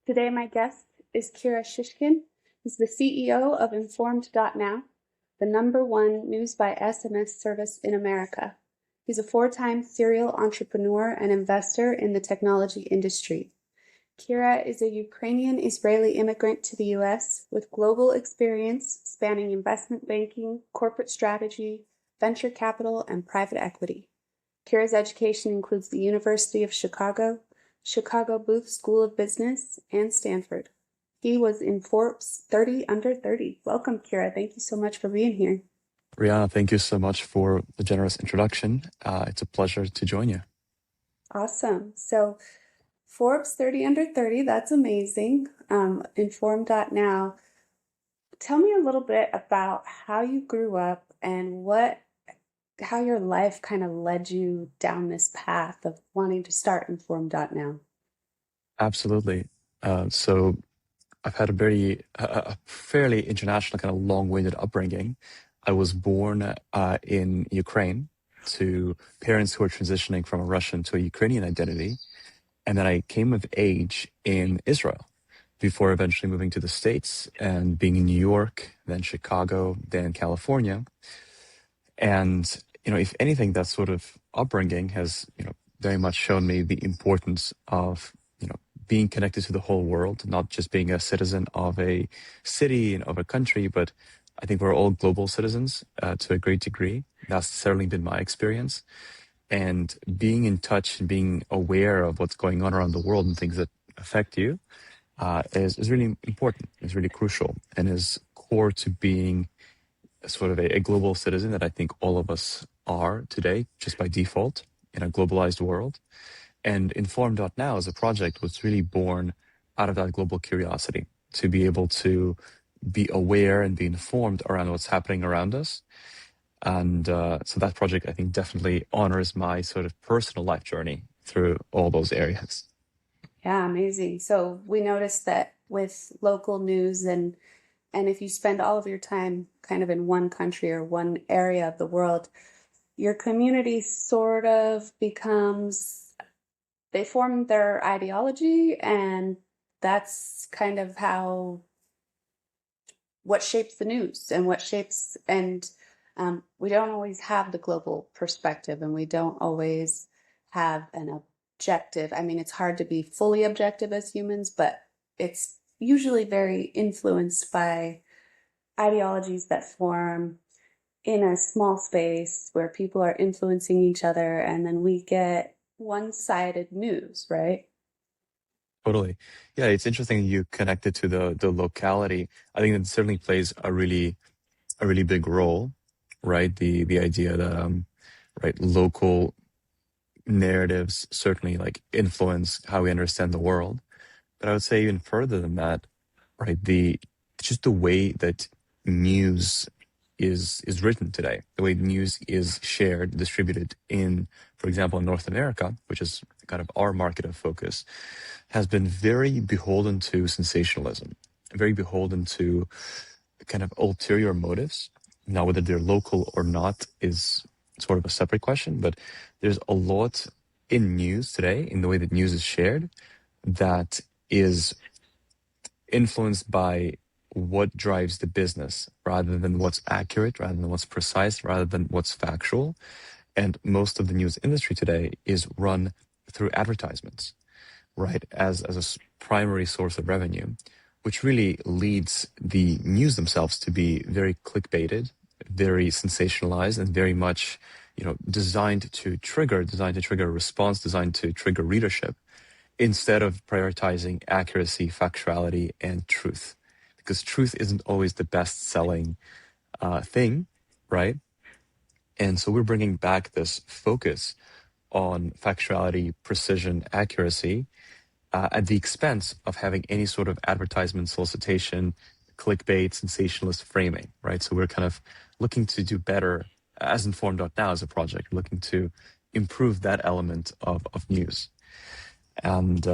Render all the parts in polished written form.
Today, my guest is Shishkin. He's the CEO of informed.now, the #1 news-by-SMS service in America. He's a 4-time serial entrepreneur and investor in the technology industry. Kira is a Ukrainian-Israeli immigrant to the U.S. with global experience spanning investment banking, corporate strategy, venture capital, and private equity. Kira's education includes the University of Chicago, Chicago Booth School of Business, and Stanford. He was in Forbes 30 Under 30. Welcome, Kira. Thank you so much for being here. Rihanna, thank you so much for the generous introduction. It's a pleasure to join you. Awesome. So Forbes 30 Under 30, that's amazing. Informed.now. Tell me a little bit about how you grew up and how your life kind of led you down this path of wanting to start informed.now. Absolutely. So I've had a fairly international, kind of long-winded upbringing. I was born in Ukraine to parents who were transitioning from a Russian to a Ukrainian identity. And then I came of age in Israel before eventually moving to the States and being in New York, then Chicago, then California. And, if anything, that sort of upbringing has, very much shown me the importance of, being connected to the whole world, not just being a citizen of a city and of a country, but I think we're all global citizens to a great degree. That's certainly been my experience. And being in touch and being aware of what's going on around the world and things that affect you is really important, is really crucial, and is core to being sort of a global citizen that I think all of us are today, just by default, in a globalized world. And informed.now as a project was really born out of that global curiosity to be able to be aware and be informed around what's happening around us. And so that project, I think, definitely honors my sort of personal life journey through all those areas. Yeah, amazing. So we noticed that with local news and if you spend all of your time kind of in one country or one area of the world, your community sort of they form their ideology, and that's kind of what shapes the news and we don't always have the global perspective, and we don't always have an objective. I mean, it's hard to be fully objective as humans, but it's usually very influenced by ideologies that form in a small space where people are influencing each other, and then we get one-sided news, right? Totally. Yeah, it's interesting you connected to the locality. I think it certainly plays a really big role, right? The idea that right, local narratives certainly like influence how we understand the world. But I would say even further than that, right? Just the way that news is written today, the way news is shared, distributed in, for example, in North America, which is kind of our market of focus, has been very beholden to sensationalism, very beholden to kind of ulterior motives. Now, whether they're local or not is sort of a separate question, but there's a lot in news today, in the way that news is shared, that is influenced by what drives the business rather than what's accurate, rather than what's precise, rather than what's factual. And most of the news industry today is run through advertisements, right, as a primary source of revenue, which really leads the news themselves to be very clickbaited, very sensationalized, and very much, designed to trigger a response, designed to trigger readership, instead of prioritizing accuracy, factuality, and truth. Because truth isn't always the best-selling thing, right? And so we're bringing back this focus on factuality, precision, accuracy, at the expense of having any sort of advertisement solicitation, clickbait, sensationalist framing, right? So we're kind of looking to do better as informed.now as a project, looking to improve that element of news. And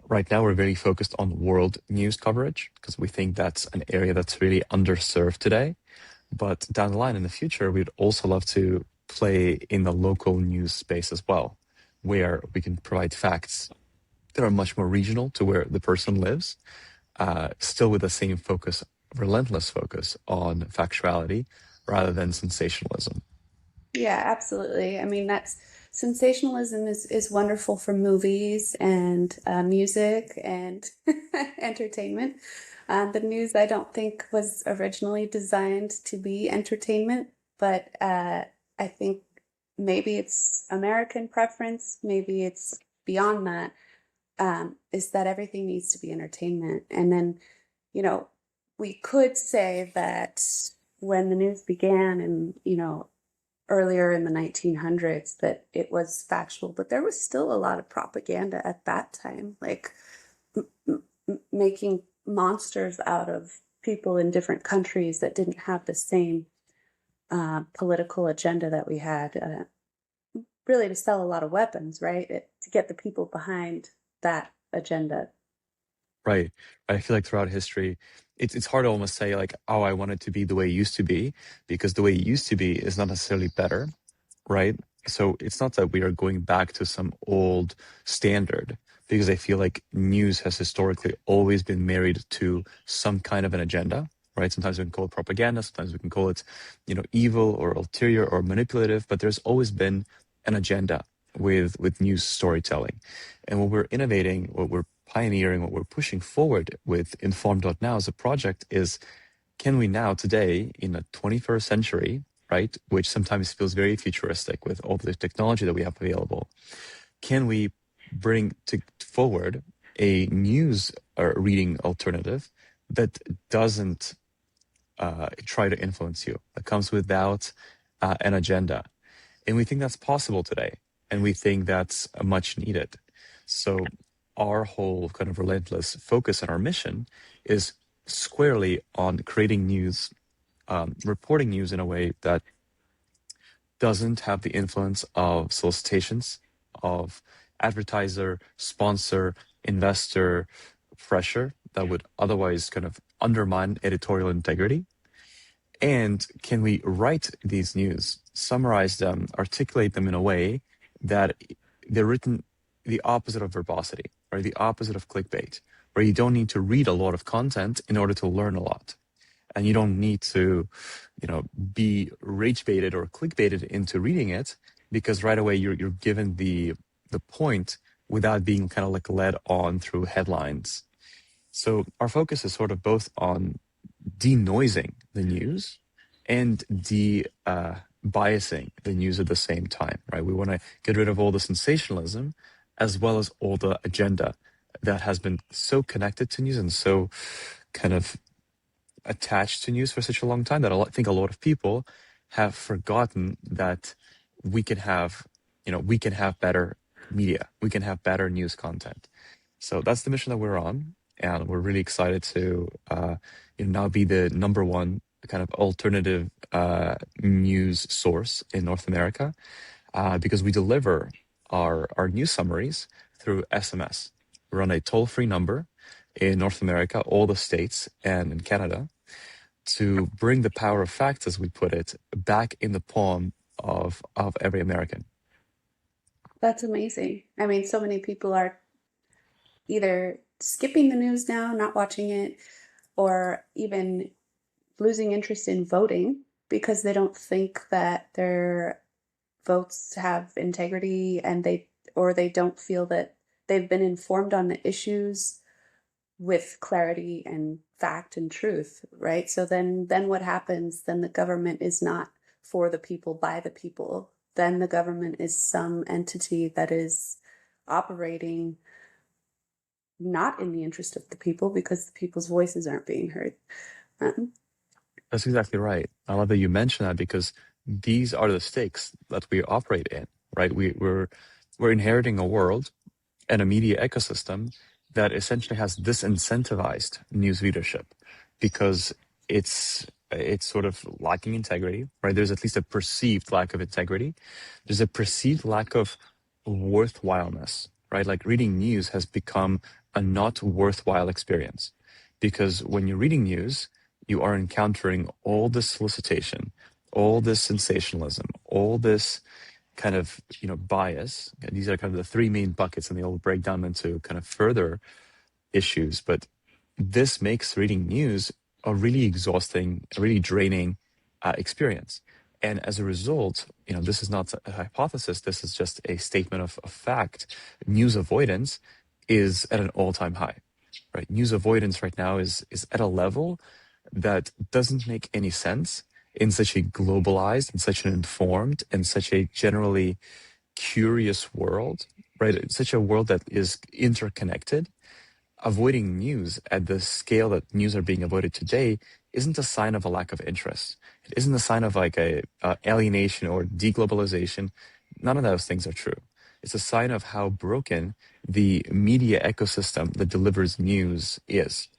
right now we're very focused on world news coverage because we think that's an area that's really underserved today. But down the line in the future, we'd also love to play in the local news space as well, where we can provide facts that are much more regional to where the person lives, still with the same focus, relentless focus on factuality rather than sensationalism. Yeah, absolutely. I mean, that's sensationalism is wonderful for movies and music and entertainment. The news, I don't think, was originally designed to be entertainment, but I think maybe it's American preference, maybe it's beyond that, is that everything needs to be entertainment. And then, you know, we could say that when the news began and, earlier in the 1900s that it was factual, but there was still a lot of propaganda at that time, like making monsters out of people in different countries that didn't have the same political agenda that we had, really to sell a lot of weapons, right? To get the people behind that agenda. Right. I feel like throughout history, it's hard to almost say like, oh, I want it to be the way it used to be, because the way it used to be is not necessarily better, right? So it's not that we are going back to some old standard, because I feel like news has historically always been married to some kind of an agenda, right? Sometimes we can call it propaganda, sometimes we can call it, evil or ulterior or manipulative, but there's always been an agenda with news storytelling. And what we're innovating, what we're pioneering, what we're pushing forward with informed.now as a project is, can we now today in the 21st century, right, which sometimes feels very futuristic with all the technology that we have available, can we bring forward a news reading alternative that doesn't try to influence you, that comes without an agenda? And we think that's possible today. And we think that's much needed. So our whole kind of relentless focus and our mission is squarely on creating news, reporting news in a way that doesn't have the influence of solicitations, of advertiser, sponsor, investor pressure that would otherwise kind of undermine editorial integrity. And can we write these news, summarize them, articulate them in a way that they're written the opposite of verbosity, or the opposite of clickbait, where you don't need to read a lot of content in order to learn a lot. And you don't need to, be rage baited or clickbaited into reading it, because right away you're given the point without being kind of like led on through headlines. So our focus is sort of both on denoising the news and biasing the news at the same time, right? We want to get rid of all the sensationalism as well as all the agenda that has been so connected to news and so kind of attached to news for such a long time that I think a lot of people have forgotten that we can have, we can have better media, we can have better news content. So that's the mission that we're on, and we're really excited to now be the number one kind of alternative news source in North America, because we deliver our news summaries through SMS. We're on a toll-free number in North America, all the states, and in Canada, to bring the power of facts, as we put it, back in the palm of every American. That's amazing. I mean, so many people are either skipping the news now, not watching it, or even losing interest in voting because they don't think that their votes have integrity, and they don't feel that they've been informed on the issues with clarity and fact and truth, right? So then what happens? Then the government is not for the people, by the people. Then the government is some entity that is operating not in the interest of the people because the people's voices aren't being heard. That's exactly right. I love that you mention that, because these are the stakes that we operate in, right? We're inheriting a world and a media ecosystem that essentially has disincentivized news readership, because it's sort of lacking integrity, right? There's at least a perceived lack of integrity. There's a perceived lack of worthwhileness, right? Like reading news has become a not worthwhile experience, because when you're reading news, you are encountering all this solicitation, all this sensationalism, all this kind of, bias. These are kind of the three main buckets, and they all break down into kind of further issues. But this makes reading news a really exhausting, a really draining experience. And as a result, this is not a hypothesis, this is just a statement of fact. News avoidance is at an all-time high, right? News avoidance right now is at a level that doesn't make any sense in such a globalized and such an informed and such a generally curious world, right? It's such a world that is interconnected. Avoiding news at the scale that news are being avoided today isn't a sign of a lack of interest. It isn't a sign of like a alienation or deglobalization. None of those things are true. It's a sign of how broken the media ecosystem that delivers news is.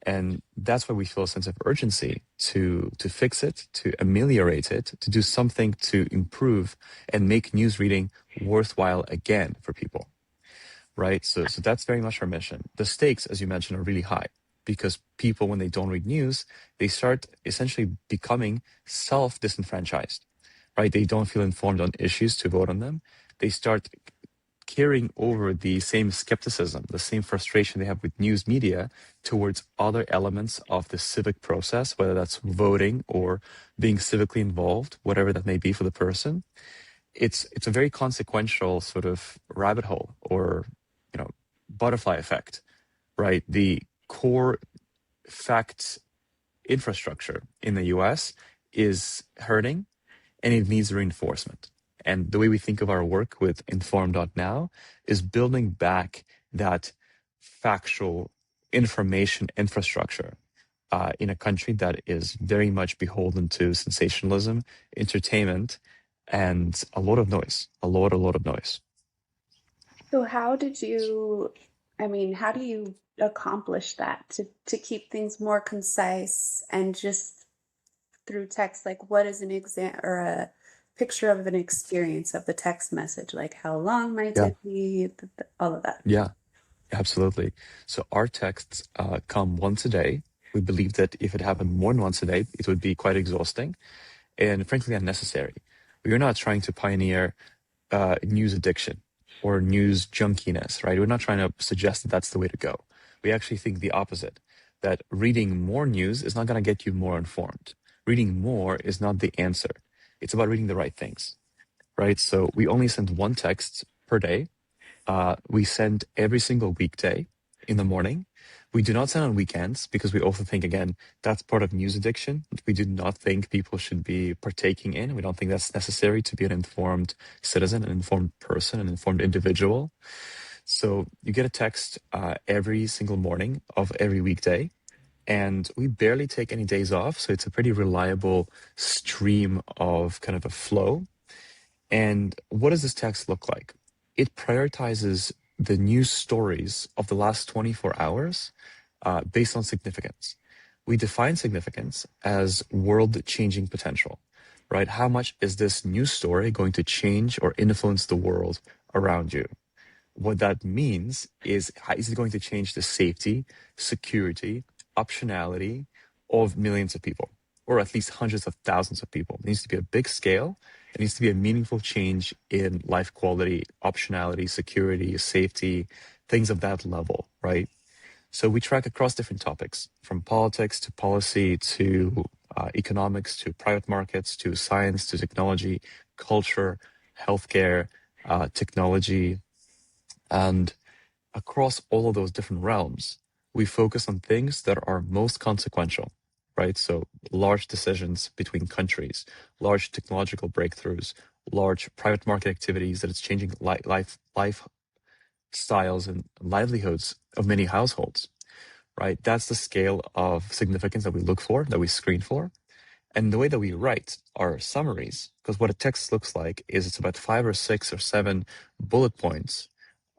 And that's why we feel a sense of urgency to fix it, to ameliorate it, to do something to improve and make news reading worthwhile again for people. Right? So that's very much our mission. The stakes, as you mentioned, are really high because people, when they don't read news, they start essentially becoming self-disenfranchised, right? They don't feel informed on issues to vote on them. They start carrying over the same skepticism, the same frustration they have with news media towards other elements of the civic process, whether that's voting or being civically involved, whatever that may be for the person. It's a very consequential sort of rabbit hole or butterfly effect, right? The core fact infrastructure in the US is hurting and it needs reinforcement. And the way we think of our work with informed.now is building back that factual information infrastructure in a country that is very much beholden to sensationalism, entertainment, and a lot of noise, a lot of noise. So how do you accomplish that to keep things more concise and just through text? Like what is an exam or a picture of an experience of the text message? Like how long might Yeah, it be? All of that. yeah, absolutely. So our texts come once a day. We believe that if it happened more than once a day, it would be quite exhausting and frankly unnecessary. We are not trying to pioneer news addiction or news junkiness, right? We're not trying to suggest that that's the way to go. We actually think the opposite, that reading more news is not going to get you more informed. Reading more is not the answer. It's about reading the right things, right? So we only send one text per day. We send every single weekday in the morning. We do not send on weekends because we also think, again, that's part of news addiction. We do not think people should be partaking in. We don't think that's necessary to be an informed citizen, an informed person, an informed individual. So you get a text every single morning of every weekday. And we barely take any days off. So it's a pretty reliable stream of kind of a flow. And what does this text look like? It prioritizes the news stories of the last 24 hours based on significance. We define significance as world-changing potential, right? How much is this news story going to change or influence the world around you? What that means is, how is it going to change the safety, security, optionality of millions of people, or at least hundreds of thousands of people? It needs to be a big scale. It needs to be a meaningful change in life quality, optionality, security, safety, things of that level, right? So we track across different topics, from politics to policy to economics to private markets to science to technology, culture, healthcare, technology, and across all of those different realms, we focus on things that are most consequential, right? So large decisions between countries, large technological breakthroughs, large private market activities that is changing lifestyles and livelihoods of many households, right? That's the scale of significance that we look for, that we screen for. And the way that we write our summaries, because what a text looks like is it's about 5 or 6 or 7 bullet points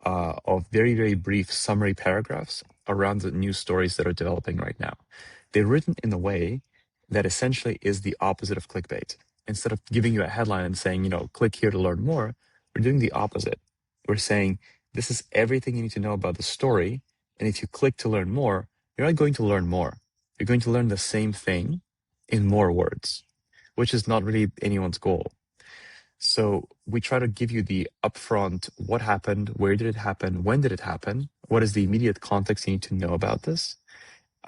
of very, very brief summary paragraphs around the news stories that are developing right now. They're written in a way that essentially is the opposite of clickbait. Instead of giving you a headline and saying, click here to learn more, we're doing the opposite. We're saying, this is everything you need to know about the story. And if you click to learn more, you're not going to learn more. You're going to learn the same thing in more words, which is not really anyone's goal. So we try to give you the upfront what happened, where did it happen, when did it happen, what is the immediate context you need to know about this,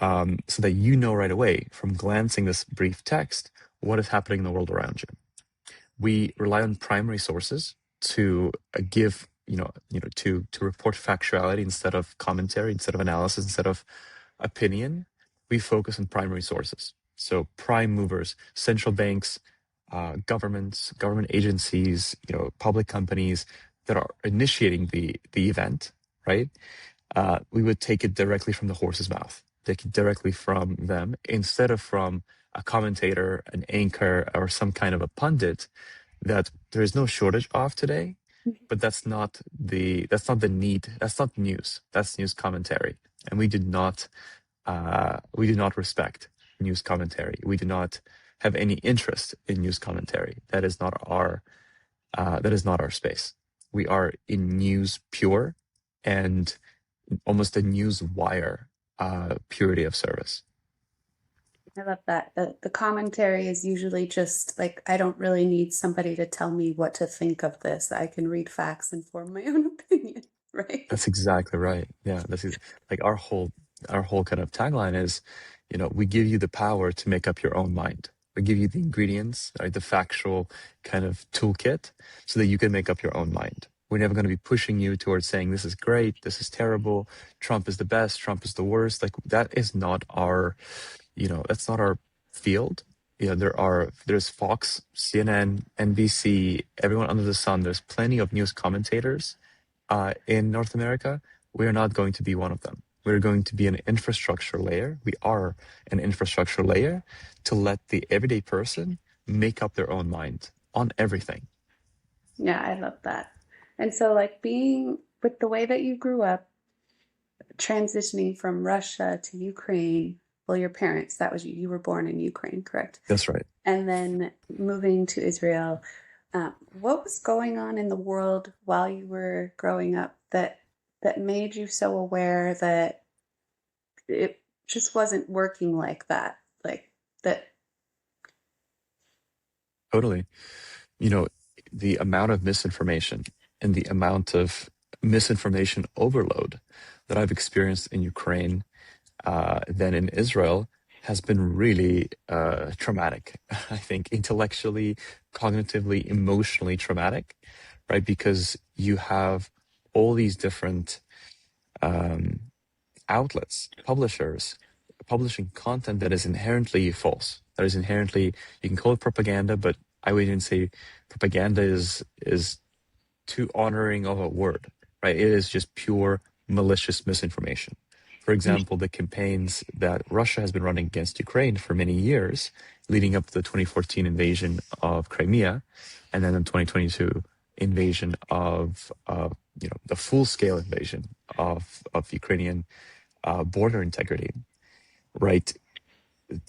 so that you know right away from glancing this brief text what is happening in the world around you. We rely on primary sources to give, to report factuality instead of commentary, instead of analysis, instead of opinion. We focus on primary sources. So prime movers, central banks, governments, government agencies, public companies that are initiating the event, right? We would take it directly from the horse's mouth, take it directly from them instead of from a commentator, an anchor, or some kind of a pundit that there is no shortage of today. But that's not the need. That's not news. That's news commentary, and we do not respect news commentary. We do not have any interest in news commentary. That is not our space. We are in news pure and almost a news wire purity of service. I love that. The commentary is usually just like, I don't really need somebody to tell me what to think of this. I can read facts and form my own opinion, right? That's exactly right. Yeah, like our whole kind of tagline is, we give you the power to make up your own mind. We give you the ingredients, right, the factual kind of toolkit, so that you can make up your own mind. We're never going to be pushing you towards saying this is great, this is terrible, Trump is the best, Trump is the worst. Like that is not our, that's not our field. There's Fox, CNN, NBC, everyone under the sun. There's plenty of news commentators in North America. We are not going to be one of them. We're going to be an infrastructure layer. We are an infrastructure layer to let the everyday person make up their own mind on everything. Yeah, I love that. And so, like, being with the way that you grew up, transitioning from Russia to Ukraine, well, your parents, that was you were born in Ukraine, correct? That's right. And then moving to Israel. What was going on in the world while you were growing up that made you so aware that it just wasn't working like that? Like that. Totally. The amount of misinformation and the amount of misinformation overload that I've experienced in Ukraine than in Israel has been really traumatic. I think intellectually, cognitively, emotionally traumatic, right? Because you have all these different outlets, publishers, publishing content that is inherently false. That is inherently, you can call it propaganda, but I would even say propaganda is too honoring of a word, right? It is just pure malicious misinformation. For example, the campaigns that Russia has been running against Ukraine for many years, leading up to the 2014 invasion of Crimea, and then the 2022 invasion of, the full-scale invasion of Ukrainian border integrity, right?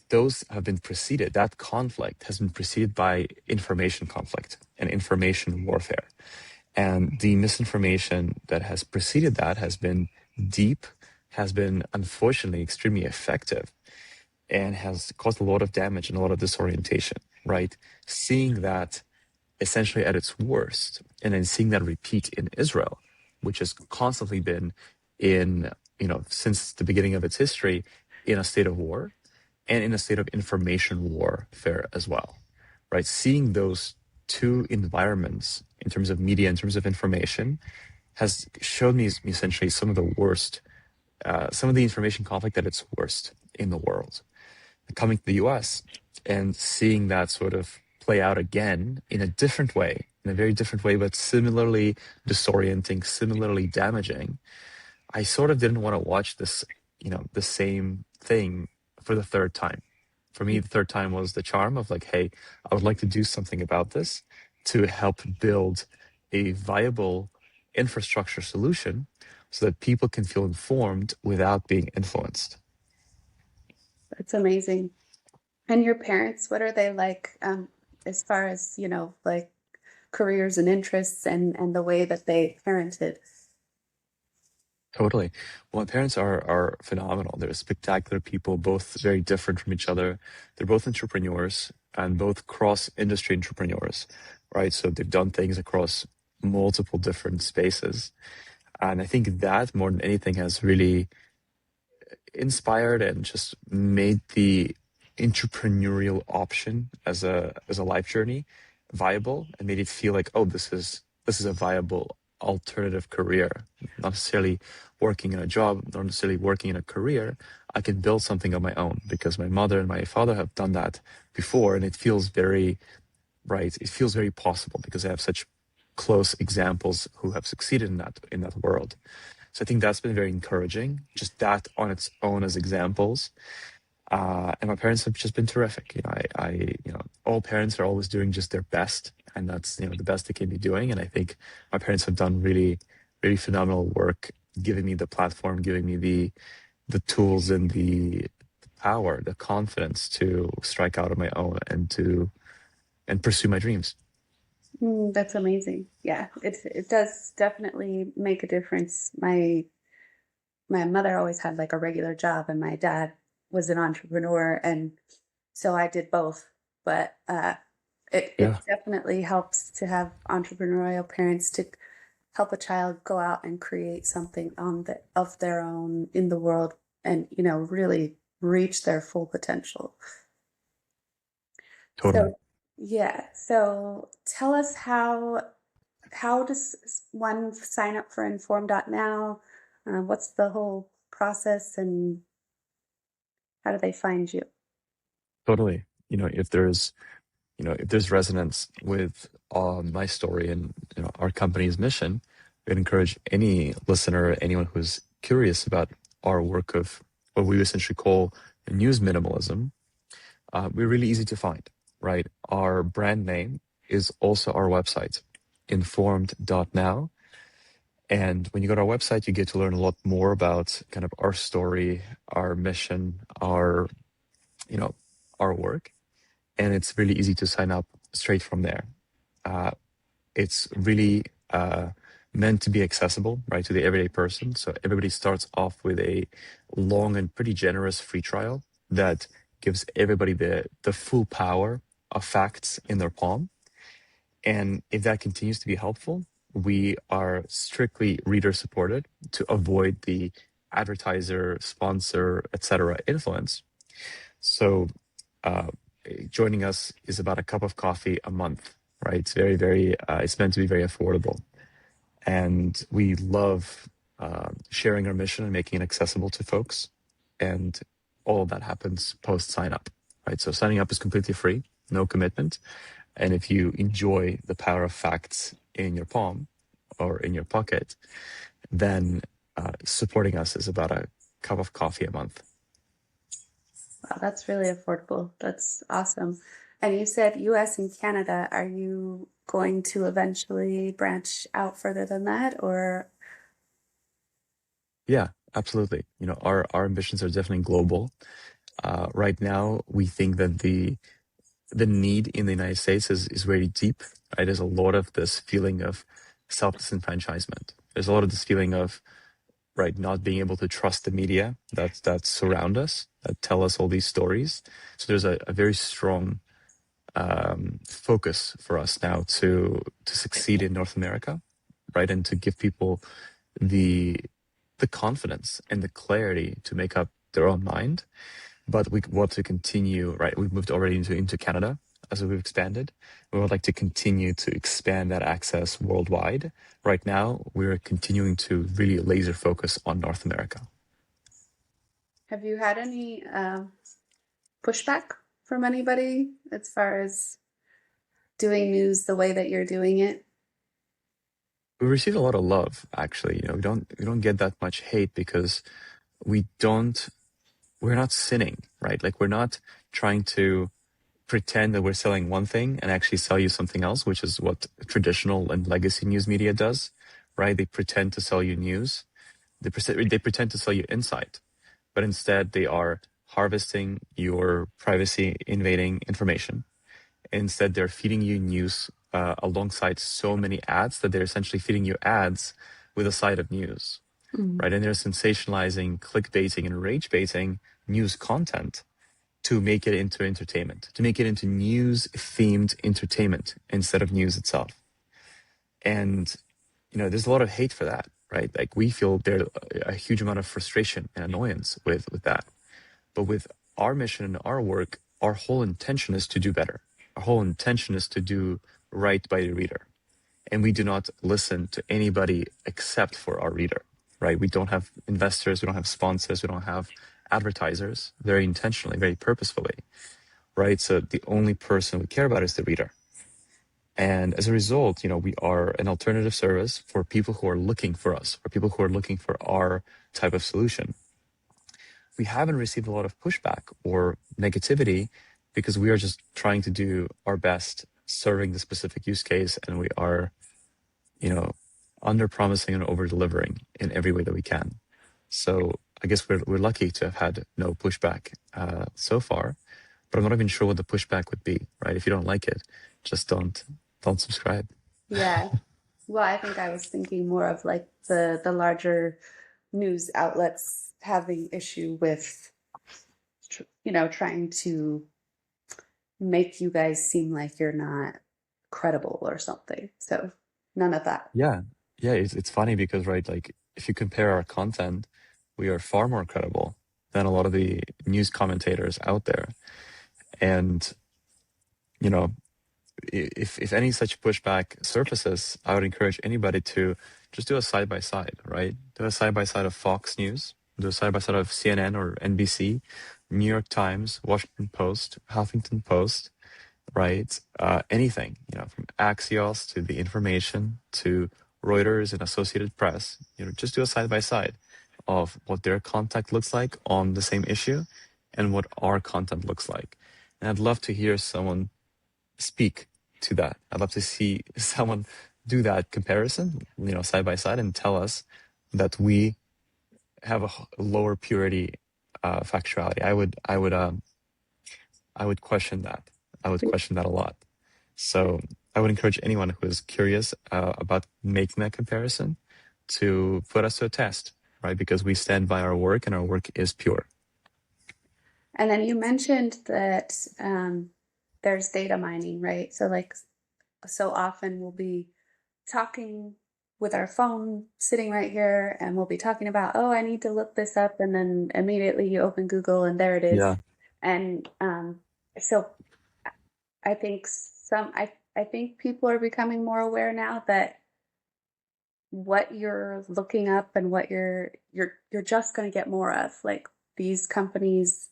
Those have been preceded, that conflict has been preceded by information conflict and information warfare. And the misinformation that has preceded that has been deep, has been unfortunately extremely effective, and has caused a lot of damage and a lot of disorientation, right? Seeing that essentially at its worst, and then seeing that repeat in Israel, which has constantly been in, since the beginning of its history, in a state of war and in a state of information warfare as well, right? Seeing those two environments in terms of media, in terms of information, has showed me essentially some of the worst, some of the information conflict at its worst in the world. Coming to the US and seeing that sort of play out again in a different way, in a very different way, but similarly disorienting, similarly damaging, I sort of didn't want to watch this, the same thing for the third time. For me, the third time was the charm of like, hey, I would like to do something about this to help build a viable infrastructure solution so that people can feel informed without being influenced. That's amazing. And your parents, what are they like, as far as, like careers and interests and the way that they parented? Totally. Well, my parents are phenomenal. They're spectacular people, both very different from each other. They're both entrepreneurs. and both cross-industry entrepreneurs, right? So they've done things across multiple different spaces. And I think that more than anything has really inspired and just made the entrepreneurial option as a life journey viable, and made it feel like, oh, this is a viable alternative career. Not necessarily working in a job, not necessarily working in a career. I can build something of my own because my mother and my father have done that before, and it feels very right. It feels very possible because I have such close examples who have succeeded in that world. So I think that's been very encouraging, just that on its own as examples. And my parents have just been terrific. All parents are always doing just their best, and that's, the best they can be doing. And I think my parents have done really, really phenomenal work, giving me the platform, giving me the tools and the power, the confidence to strike out on my own and pursue my dreams. That's amazing. Yeah, it does definitely make a difference. My mother always had like a regular job, and my dad was an entrepreneur, and so I did both. But it Yeah, definitely helps to have entrepreneurial parents to help a child go out and create something of their own in the world, and really reach their full potential. totally. So yeah, so tell us how does one sign up for informed.now? What's the whole process, and how do they find you? Totally. If there's resonance with my story and our company's mission, I'd encourage any listener, anyone who's curious about our work of what we essentially call news minimalism. We're really easy to find, right? Our brand name is also our website, informed.now. And when you go to our website, you get to learn a lot more about kind of our story, our mission, our work. And it's really easy to sign up straight from there. Uh, it's really meant to be accessible, right, to the everyday person. So everybody starts off with a long and pretty generous free trial that gives everybody the full power of facts in their palm. And if that continues to be helpful, we are strictly reader supported to avoid the advertiser, sponsor, etc. influence. So uh, joining us is about a cup of coffee a month, right? It's very, very, it's meant to be very affordable. And we love sharing our mission and making it accessible to folks. And all of that happens post sign up, right? So signing up is completely free, no commitment. And if you enjoy the power of facts in your palm or in your pocket, then supporting us is about a cup of coffee a month. Wow, that's really affordable. That's awesome. And you said US and Canada. Are you going to eventually branch out further than that, or? Yeah, absolutely. Our ambitions are definitely global. Right now, we think that the need in the United States is very deep. Right? There's a lot of this feeling of self-disenfranchisement. There's a lot of this feeling of not being able to trust the media that surround us, that tell us all these stories. So there's a very strong focus for us now to succeed in North America, right, and to give people the confidence and the clarity to make up their own mind. But we want to continue, right? We've moved already into Canada as we've expanded. We would like to continue to expand that access worldwide. Right now, we're continuing to really laser focus on North America. Have you had any pushback from anybody as far as doing news the way that you're doing it? We receive a lot of love, actually. We don't get that much hate because we're not sinning, right? Like, we're not trying to pretend that we're selling one thing and actually sell you something else, which is what traditional and legacy news media does, right? They pretend to sell you news. They pretend to sell you insight, but instead they are harvesting your privacy invading information. Instead, they're feeding you news alongside so many ads that they're essentially feeding you ads with a side of news, right? And they're sensationalizing, clickbaiting, and rage baiting news content to make it into entertainment, to make it into news-themed entertainment instead of news itself. And, there's a lot of hate for that, right? Like, we feel there's a huge amount of frustration and annoyance with that. But with our mission and our work, our whole intention is to do better. Our whole intention is to do right by the reader. And we do not listen to anybody except for our reader, right? We don't have investors, we don't have sponsors, we don't have advertisers, very intentionally, very purposefully, right? So the only person we care about is the reader. And as a result, we are an alternative service for people who are looking for us, for people who are looking for our type of solution. We haven't received a lot of pushback or negativity because we are just trying to do our best serving the specific use case, and we are, under promising and over delivering in every way that we can. So I guess we're lucky to have had no pushback so far, but I'm not even sure what the pushback would be, right? If you don't like it, just don't subscribe. Yeah. Well, I think I was thinking more of like the larger news outlets having issue with, trying to make you guys seem like you're not credible or something. So none of that. Yeah. It's funny because, right, like, if you compare our content, we are far more credible than a lot of the news commentators out there. And, if any such pushback surfaces, I would encourage anybody to just do a side-by-side, right? Do a side-by-side of Fox News, do a side-by-side of CNN or NBC, New York Times, Washington Post, Huffington Post, right? Anything, from Axios to The Information to Reuters and Associated Press, just do a side-by-side of what their content looks like on the same issue and what our content looks like. And I'd love to hear someone speak to that. I'd love to see someone do that comparison, side by side, and tell us that we have a lower purity factuality. I would question that. I would question that a lot. So I would encourage anyone who is curious about making that comparison to put us to a test, right? Because we stand by our work, and our work is pure. And then you mentioned that there's data mining, right? So so often we'll be talking with our phone sitting right here, and we'll be talking about, I need to look this up, and then immediately you open Google and there it is. Yeah. And so I think I think people are becoming more aware now that what you're looking up and what you're just going to get more of. Like, these companies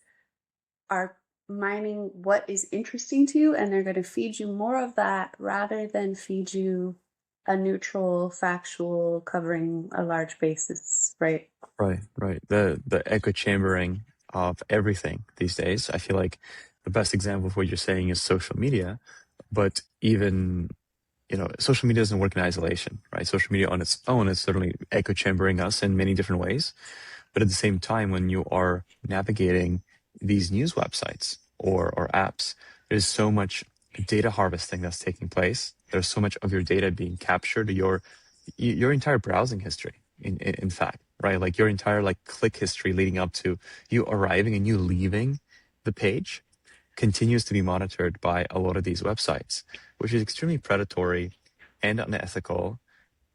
are mining what is interesting to you, and they're going to feed you more of that rather than feed you a neutral, factual, covering a large basis, right? Right. The echo chambering of everything these days. I feel like the best example of what you're saying is social media, but even, social media doesn't work in isolation, right? Social media on its own is certainly echo chambering us in many different ways. But at the same time, when you are navigating these news websites or apps, there's so much data harvesting that's taking place. There's so much of your data being captured, your entire browsing history, in fact, right? Like, your entire click history leading up to you arriving and you leaving the page continues to be monitored by a lot of these websites, which is extremely predatory and unethical,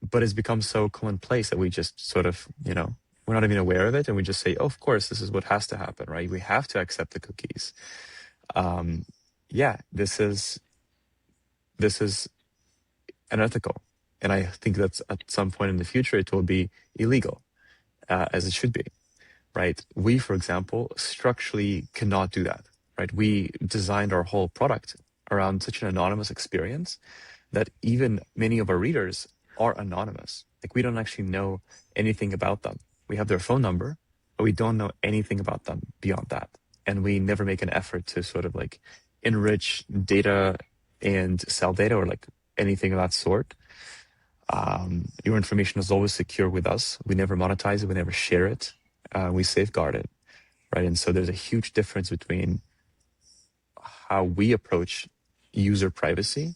but it's become so commonplace that we just sort of, we're not even aware of it, and we just say, of course, this is what has to happen, right? We have to accept the cookies. This is unethical, and I think that at some point in the future it will be illegal, as it should be, right? We, for example, structurally cannot do that, right? We designed our whole product around such an anonymous experience that even many of our readers are anonymous. Like, we don't actually know anything about them. We have their phone number, but we don't know anything about them beyond that. And we never make an effort to sort of enrich data and sell data or anything of that sort. Your information is always secure with us. We never monetize it. We never share it. We safeguard it, right? And so there's a huge difference between how we approach user privacy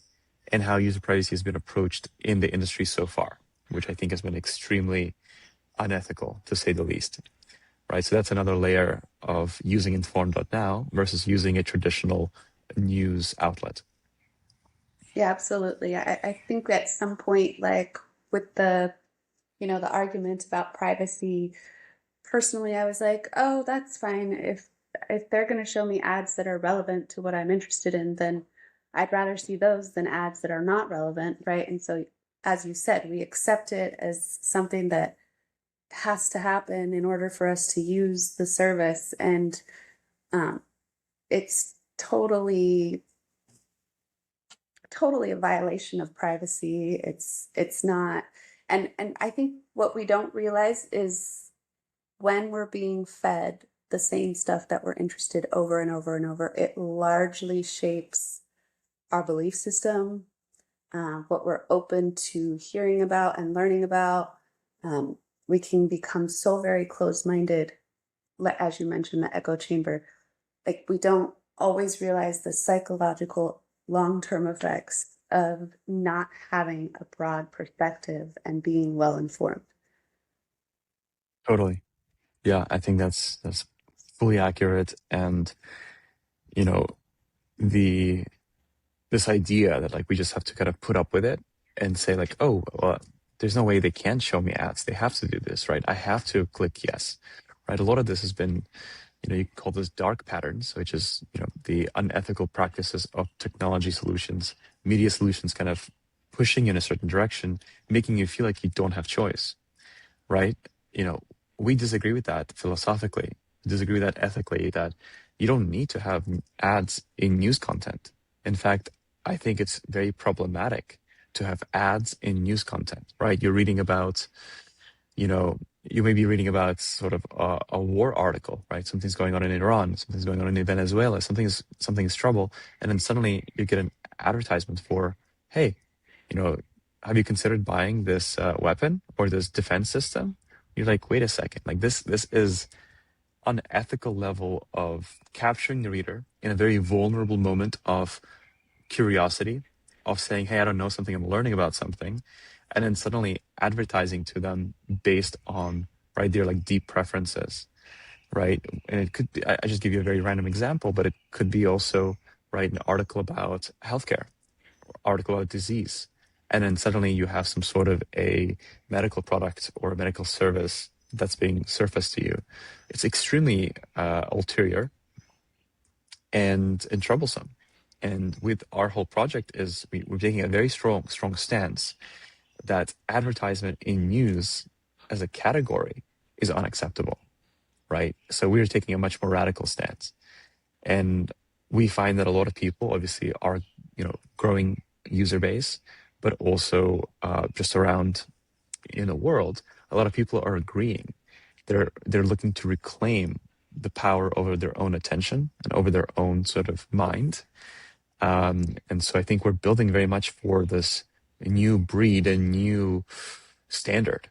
and how user privacy has been approached in the industry so far, which I think has been extremely unethical, to say the least, right? So that's another layer of using informed.now versus using a traditional news outlet. Yeah, absolutely. I think at some point, like with the, the argument about privacy, personally, I was like, oh, that's fine. If they're going to show me ads that are relevant to what I'm interested in, then I'd rather see those than ads that are not relevant, right? And so, as you said, we accept it as something that has to happen in order for us to use the service, and um, it's totally a violation of privacy. It's not, and I think what we don't realize is when we're being fed the same stuff that we're interested over and over and over, it largely shapes our belief system, what we're open to hearing about and learning about. We can become so very closed-minded, as you mentioned, the echo chamber. Like we don't always realize the psychological long-term effects of not having a broad perspective and being well informed. Totally. Yeah, I think that's fully accurate. And, you know, the this idea that like we just have to kind of put up with it and say like, oh, well, there's no way they can show me ads. They have to do this, right? I have to click yes, right? A lot of this has been, you call this dark patterns, which is, the unethical practices of technology solutions, media solutions kind of pushing you in a certain direction, making you feel like you don't have choice, right? We disagree with that philosophically, disagree with that ethically, that you don't need to have ads in news content. In fact, I think it's very problematic to have ads in news content, right? You're reading about, you may be reading about sort of a war article, right? Something's going on in Iran, something's going on in Venezuela, something's trouble, and then suddenly you get an advertisement for, hey, have you considered buying this weapon or this defense system? You're like, wait a second, like this is unethical level of capturing the reader in a very vulnerable moment of curiosity, of saying, hey, I don't know something, I'm learning about something, and then suddenly advertising to them based on, right, their like deep preferences, right? And it could be, I just give you a very random example, but it could be also, right, an article about healthcare, article about disease, and then suddenly you have some sort of a medical product or a medical service that's being surfaced to you. It's extremely ulterior and troublesome. And with our whole project is we're taking a very strong stance that advertisement in news as a category is unacceptable, right? So we're taking a much more radical stance. And we find that a lot of people obviously are, growing user base, but also just around in the world, a lot of people are agreeing. They're looking to reclaim the power over their own attention and over their own sort of mind. And so I think we're building very much for this new breed and new standard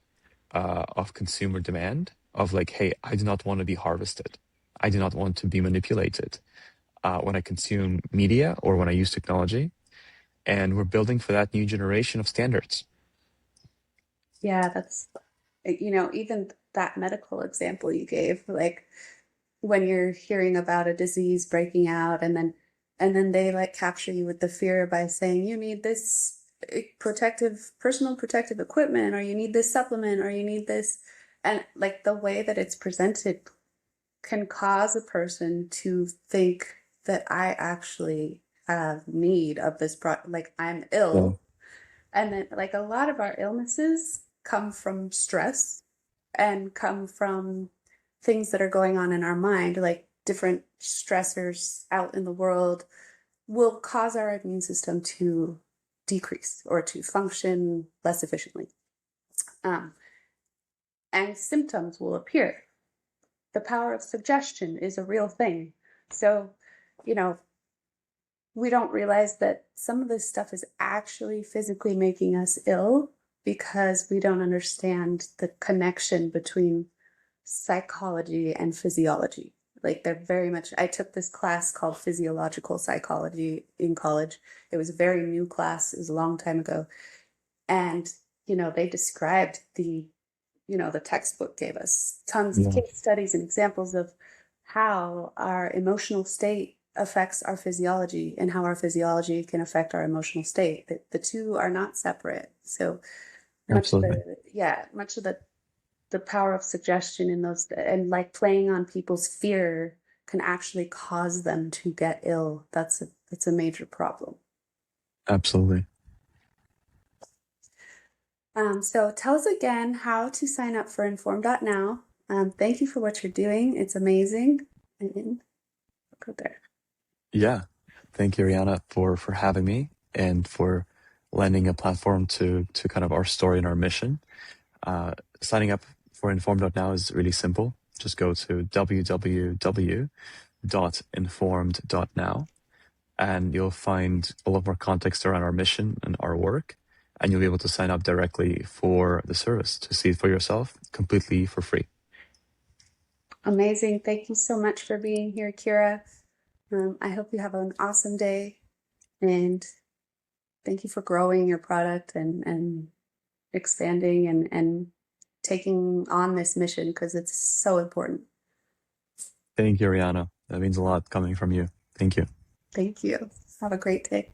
of consumer demand of like, hey, I do not want to be harvested. I do not want to be manipulated when I consume media or when I use technology. And we're building for that new generation of standards. Yeah, that's, even that medical example you gave, like when you're hearing about a disease breaking out and then they like capture you with the fear by saying you need this personal protective equipment, or you need this supplement, or you need this. And like the way that it's presented can cause a person to think that I actually have need of this like I'm Yeah. ill. And then like a lot of our illnesses come from stress and come from things that are going on in our mind, like different stressors out in the world will cause our immune system to decrease or to function less efficiently. Um, and symptoms will appear. The power of suggestion is a real thing. So, you know, we don't realize that some of this stuff is actually physically making us ill because we don't understand the connection between psychology and physiology. Like they're very much, I took this class called physiological psychology in college. It was a very new class. It was a long time ago. And, they described the the textbook gave us tons of Yeah, case studies and examples of how our emotional state affects our physiology and how our physiology can affect our emotional state. The two are not separate. So much of absolutely. the power of suggestion in those, and like playing on people's fear, can actually cause them to get ill. That's a major problem. Absolutely. So tell us again how to sign up for informed.now. Thank you for what you're doing. It's amazing. And go there. Yeah. Thank you, Rihanna, for having me and for lending a platform to kind of our story and our mission. Signing up for informed.now is really simple. Just go to www.informed.now and you'll find a lot more context around our mission and our work. And you'll be able to sign up directly for the service to see it for yourself completely for free. Amazing. Thank you so much for being here, Kira. I hope you have an awesome day, and thank you for growing your product and expanding and taking on this mission, because it's so important. Thank you, Rihanna. That means a lot coming from you. Thank you. Thank you. Have a great day.